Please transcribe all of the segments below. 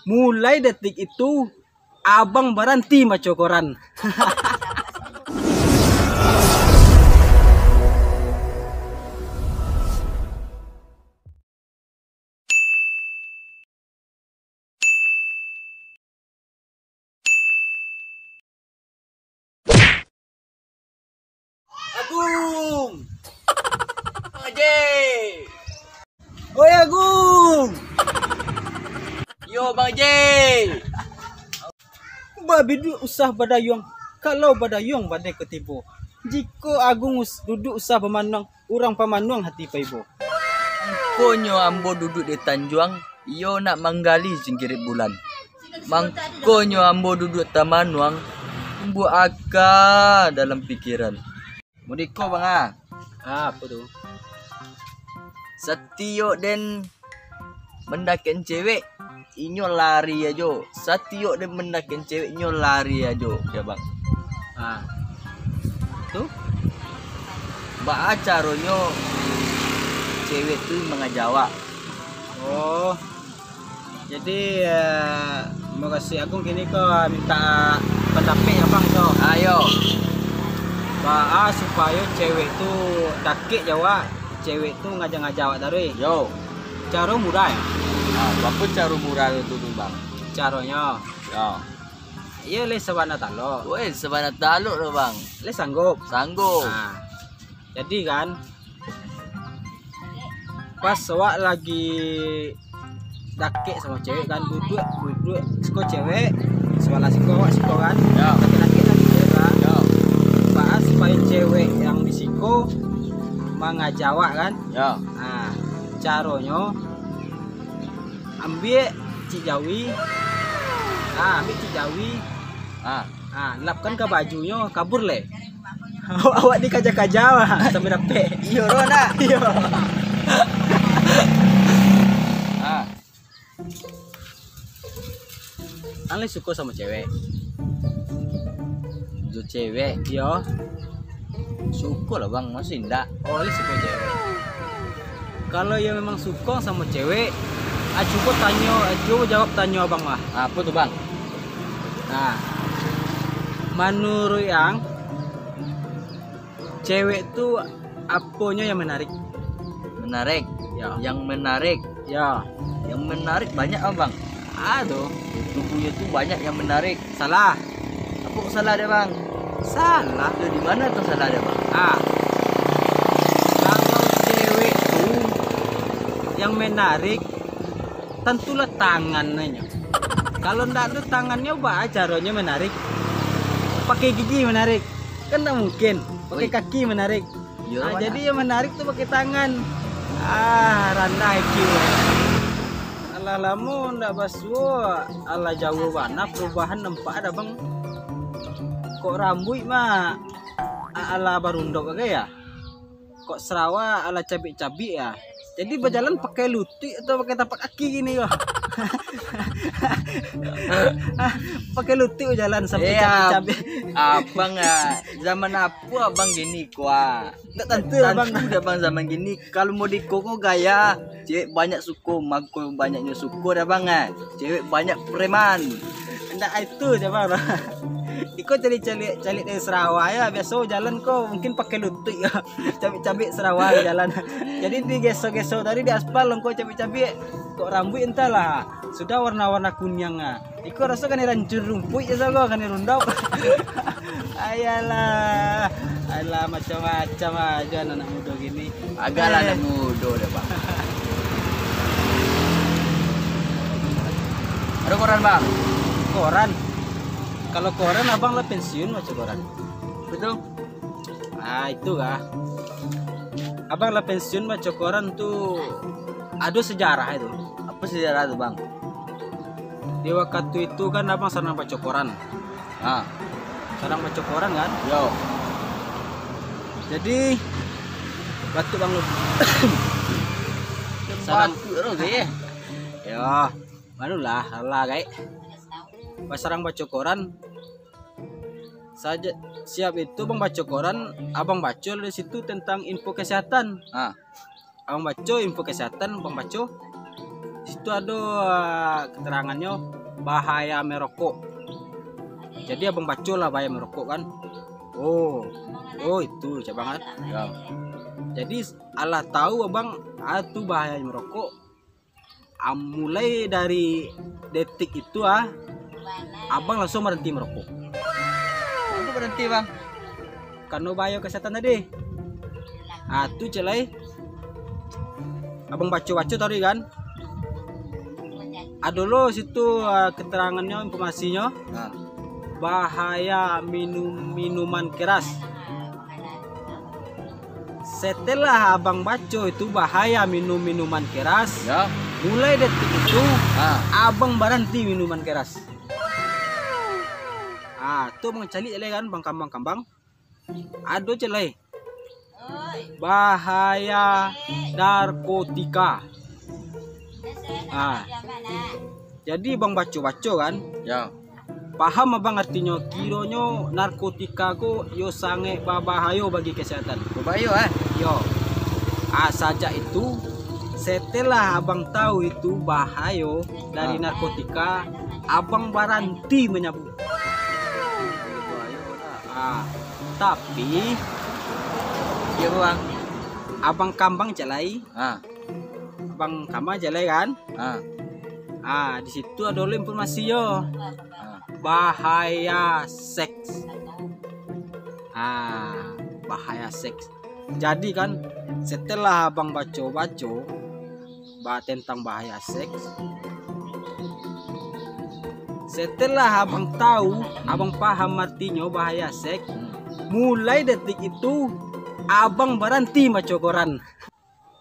Mulai detik itu abang berhenti baca koran. Agung, Aje. oi Agung, Yo Bang Aje. babi duduk usah badayong. Kalau badayong badai ketipu. Jika Agung duduk usah pemanuang, orang pemanuang hati paibo. Konyo ambo duduk di Tanjuang, yo nak manggali jingkirit bulan. Mangkonyo ambo duduk Tamanuang, ambo aka dalam pikiran. Mudiko bang Apa tuh? Satio den mendakin cewek, inyo lari ajo. Satio den mendakin cewek, inyo lari ajo, ya bang. Ah, tuh? Ba acaronyo cewek tuh mengajawa. Oh, jadi mau kasih Agung gini kok minta pendamping abang kok. Ayo. Supaya cewek tuh dakik Jawa, cewek tuh ngajak-ngajak dari. Yo. Cara mudah ya? Apa cara murah itu tuh bang? Caranya, Yo. iya le sabana talo, Weh, sebanyak taluk loh bang. le sanggup. Sanggup. Nah, jadi kan pas awak lagi dakik sama cewek kan duduk siko cewek sebelah siko awak siko kan Ya. laki-laki lagi cewek kan Yo. bahas supaya cewek yang di siko mengajawak kan. Yo. Nah, caranya ambil cijawi, ambil cijawi, Ah. lapkan ke bajunya kabur le. Awak dikajak-kajak sampai dapet. Iyo Rona. Iya. Ah. Anle suka sama cewek. Itu cewek. Iya. Syukur lah bang, masih indah. Oh, le suka cewek. Kalau ya memang suka sama cewek, coba tanya, coba jawab tanya abang lah. Apa tuh bang? Nah, menurut yang cewek tuh apanya yang menarik? Menarik. Ya. Yang menarik. Ya, Yang menarik banyak bang. aduh, Tubuhnya tuh banyak yang menarik. salah, Apa kok salah deh bang? salah. Tuh di mana tuh salah deh bang? Kalau cewek tuh yang menarik, tentulah tangannya. Kalau ndak ada tangannya, bah caranya menarik. Pakai gigi menarik, kan nggak mungkin. Pakai Woi. kaki menarik. Iya, Nah, mana? jadi yang menarik tuh pakai tangan. Rendah IQ. Alah lamu ndak basuh, alah jauh mana perubahan nampak ada bang. Kok rambut mah ala barundok kagak ya? Kok serawa ala cabik-cabik ya? Jadi berjalan pakai lutut atau pakai tapak kaki gini kok? Pakai lutut jalan sampai Iya. cabik-cabik. Abang ya, zaman apa abang gini kuah? Nggak tentu abang. Tentu dah bang zaman gini. Kalau mau dikoko gaya, cewek banyak suku, mako banyaknya suku dah bang ya. Cewek banyak preman. Nggak itu coba bang. Iko cari-cari dari Sarawak ya biasa jalan kok mungkin pakai lutut ya. Cabik-cabik Sarawak jalan. Jadi di geso-geso tadi di aspal kok cabik-cabik kok rambut entahlah sudah warna-warna kunyang ah. Iko rasa kan rancur rumput ya kok kan rundok. Ayalah. Alah macam-macam aja anak muda gini. Agak lah anak muda dah bang. Ada koran bang? Koran. Kalau koran abang lah pensiun baca koran. Betul? Itu kah. Abang lah pensiun baca koran tuh ada sejarah itu. Apa sejarah tuh bang? Di waktu itu kan abang senang baca koran. Ah, Senang baca koran kan. yo. Jadi waktu bang lu senang Batu terus deh. ya manulah lah guys. Pas serang baca koran saja siap itu bang baca koran, abang baca di situ tentang info kesehatan. Ah, Abang baca info kesehatan, abang baca di situ ada keterangannya bahaya merokok. Jadi abang baca lah bahaya merokok kan. Oh itu cabangan. Ya. Jadi Allah tahu abang itu bahaya merokok. Mulai dari detik itu abang langsung berhenti merokok. Aku berhenti bang. Karena bahaya kesehatan tadi. Itu celai. Abang baca-baca tadi kan. Ada lo situ keterangannya, informasinya. Nah. Bahaya minuman keras. Setelah abang baca itu bahaya minuman keras, Ya. mulai detik itu abang berhenti minuman keras. Tuh bang cali kan bang kambang. Ada celai. Bahaya narkotika. Jadi bang baca kan. Ya. Paham abang artinya, kiranya narkotika ku yo sangat berbahaya bagi kesehatan. Bayo Yo. Saja itu setelah abang tahu itu bahaya dari narkotika, abang berhenti menyabut. Tapi Iya bang. abang kambang jalai, abang kambang jalai kan? Di situ ada informasi yo. Bahaya seks. Bahaya seks. Jadi kan setelah abang baca tentang bahaya seks, setelah abang tahu, abang paham artinya bahaya seks, mulai detik itu abang berhenti baca koran.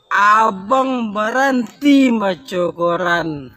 Abang berhenti baca koran.